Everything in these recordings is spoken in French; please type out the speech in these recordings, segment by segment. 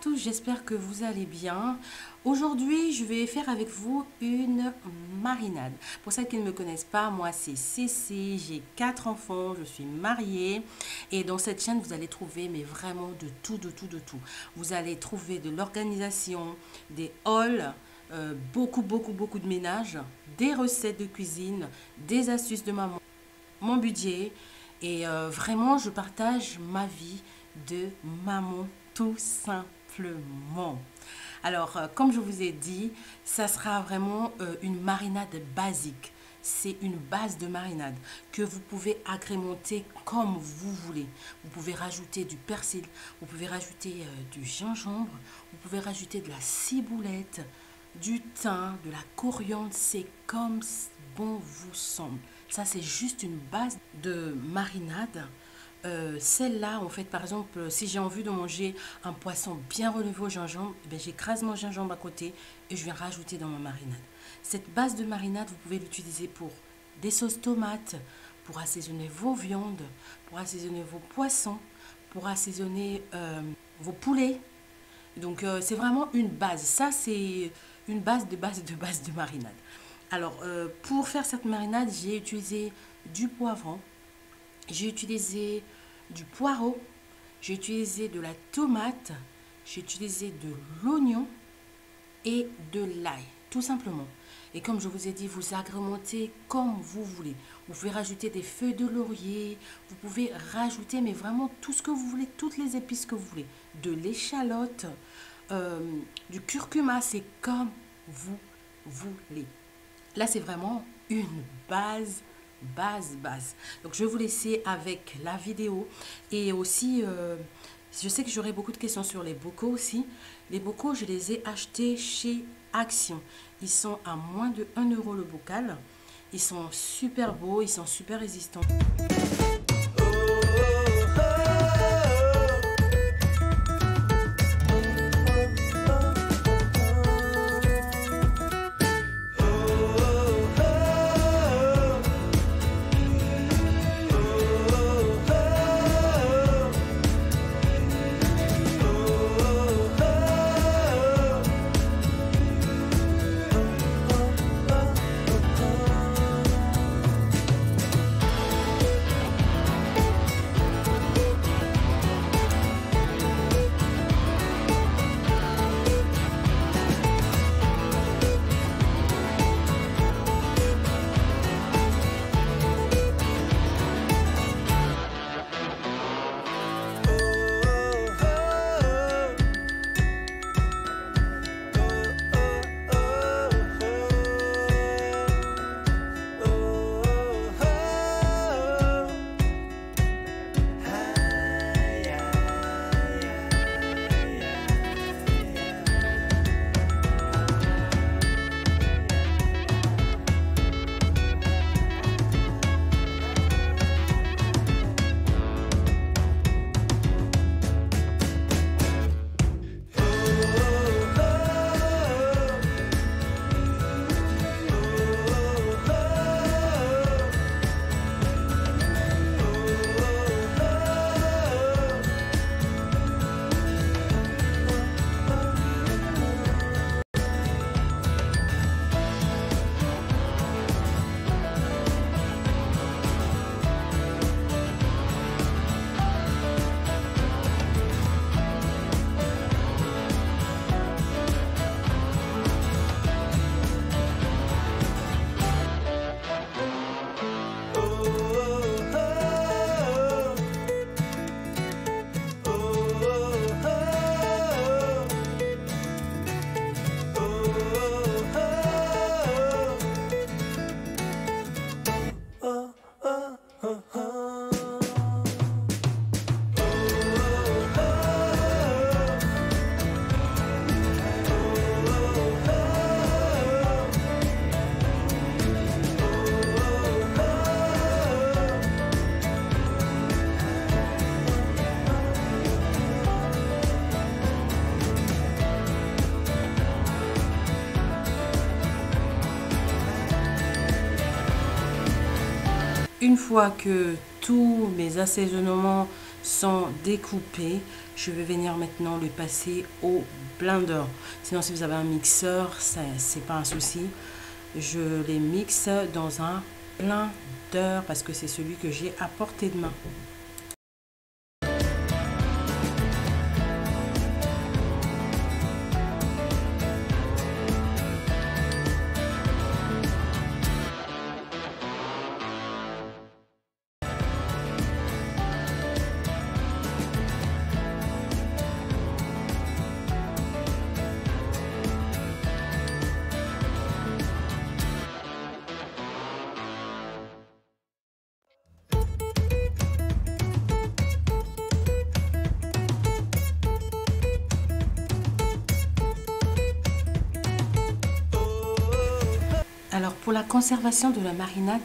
tous, j'espère que vous allez bien. Aujourd'hui, je vais faire avec vous une marinade. Pour celles qui ne me connaissent pas, moi c'est Cécile, j'ai 4 enfants, je suis mariée. Et dans cette chaîne, vous allez trouver mais vraiment de tout, de tout, de tout. Vous allez trouver de l'organisation, des hauls, beaucoup de ménage, des recettes de cuisine, des astuces de maman, mon budget. Et vraiment, je partage ma vie de maman tout simplement. Alors, comme je vous ai dit, ça sera vraiment une marinade basique. C'est une base de marinade que vous pouvez agrémenter comme vous voulez. Vous pouvez rajouter du persil, vous pouvez rajouter du gingembre, vous pouvez rajouter de la ciboulette, du thym, de la coriandre. C'est comme bon vous semble. Ça, c'est juste une base de marinade. Celle-là, en fait, par exemple, si j'ai envie de manger un poisson bien relevé au gingembre, eh j'écrase mon gingembre à côté et je viens rajouter dans ma marinade. Cette base de marinade, vous pouvez l'utiliser pour des sauces tomates, pour assaisonner vos viandes, pour assaisonner vos poissons, pour assaisonner vos poulets. Donc, c'est vraiment une base. Ça, c'est une base de marinade. Alors, pour faire cette marinade, j'ai utilisé du poivron, j'ai utilisé du poireau, j'ai utilisé de la tomate, j'ai utilisé de l'oignon et de l'ail, tout simplement. Et comme je vous ai dit, vous agrémentez comme vous voulez. Vous pouvez rajouter des feuilles de laurier, vous pouvez rajouter, mais vraiment tout ce que vous voulez, toutes les épices que vous voulez. De l'échalote, du curcuma, c'est comme vous voulez. Là, c'est vraiment une base. Donc, je vais vous laisser avec la vidéo. Et aussi, je sais que j'aurai beaucoup de questions sur les bocaux aussi. Les bocaux, je les ai achetés chez Action. Ils sont à moins de 1 € le bocal. Ils sont super beaux, ils sont super résistants. Une fois que tous mes assaisonnements sont découpés, Je vais venir maintenant le passer au blender. Sinon, si vous avez un mixeur, c'est pas un souci. Je les mixe dans un blender parce que c'est celui que j'ai à portée de main. Alors pour la conservation de la marinade,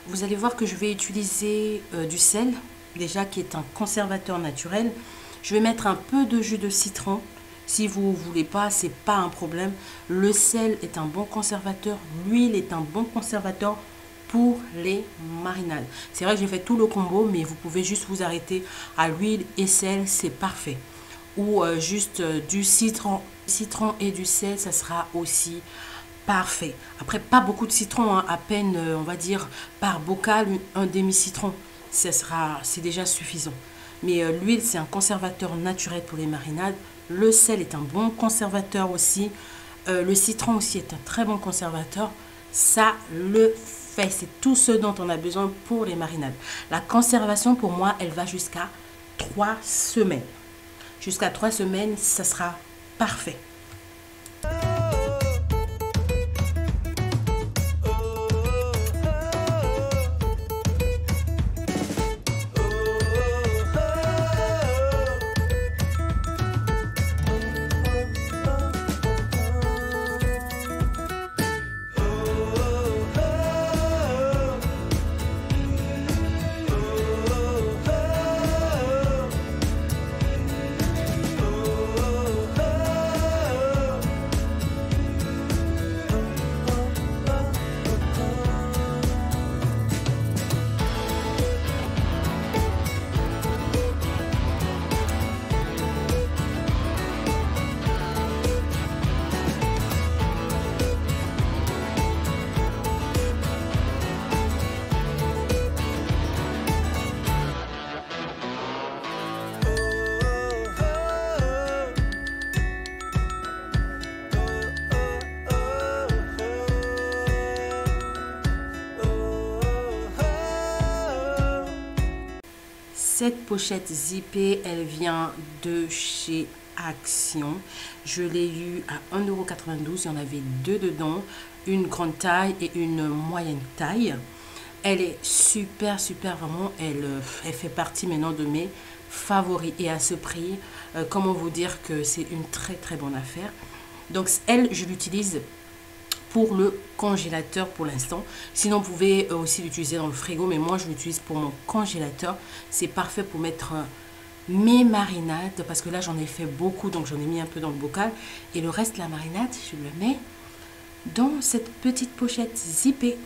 vous allez voir que je vais utiliser du sel, déjà qui est un conservateur naturel. Je vais mettre un peu de jus de citron. Si vous ne voulez pas, c'est pas un problème. Le sel est un bon conservateur, l'huile est un bon conservateur pour les marinades. C'est vrai que j'ai fait tout le combo, mais vous pouvez juste vous arrêter à l'huile et sel, c'est parfait. Ou juste du citron et du sel, ça sera aussi parfait. Après, pas beaucoup de citron, hein, à peine, on va dire, par bocal, un demi-citron. C'est déjà suffisant. Mais l'huile, c'est un conservateur naturel pour les marinades. Le sel est un bon conservateur aussi. Le citron aussi est un très bon conservateur. Ça le fait. C'est tout ce dont on a besoin pour les marinades. La conservation, pour moi, elle va jusqu'à 3 semaines. Jusqu'à 3 semaines, ça sera parfait. Cette pochette zippée, elle vient de chez Action. Je l'ai eu à 1,92 €. Il y en avait 2 dedans, une grande taille et une moyenne taille. Elle est super, vraiment. Elle fait partie maintenant de mes favoris. Et à ce prix, comment vous dire que c'est une très bonne affaire. Donc elle, je l'utilise pour le congélateur pour l'instant. Sinon, vous pouvez aussi l'utiliser dans le frigo, mais moi, je l'utilise pour mon congélateur. C'est parfait pour mettre mes marinades, parce que là, j'en ai fait beaucoup, donc j'en ai mis un peu dans le bocal. Et le reste de la marinade, je le mets dans cette petite pochette zippée.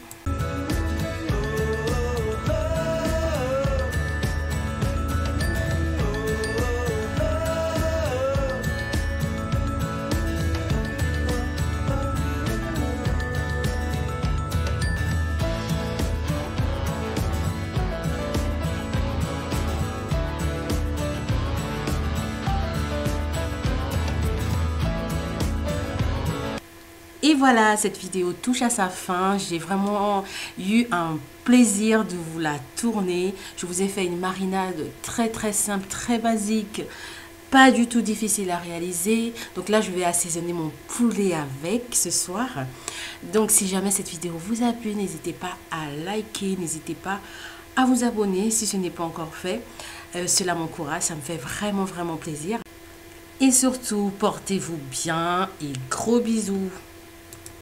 Et voilà, cette vidéo touche à sa fin. J'ai vraiment eu un plaisir de vous la tourner. Je vous ai fait une marinade très simple, très basique, pas du tout difficile à réaliser. Donc là, je vais assaisonner mon poulet avec ce soir. Donc si jamais cette vidéo vous a plu, n'hésitez pas à liker, n'hésitez pas à vous abonner si ce n'est pas encore fait. Cela m'encourage, ça me fait vraiment plaisir. Et surtout, portez-vous bien et gros bisous.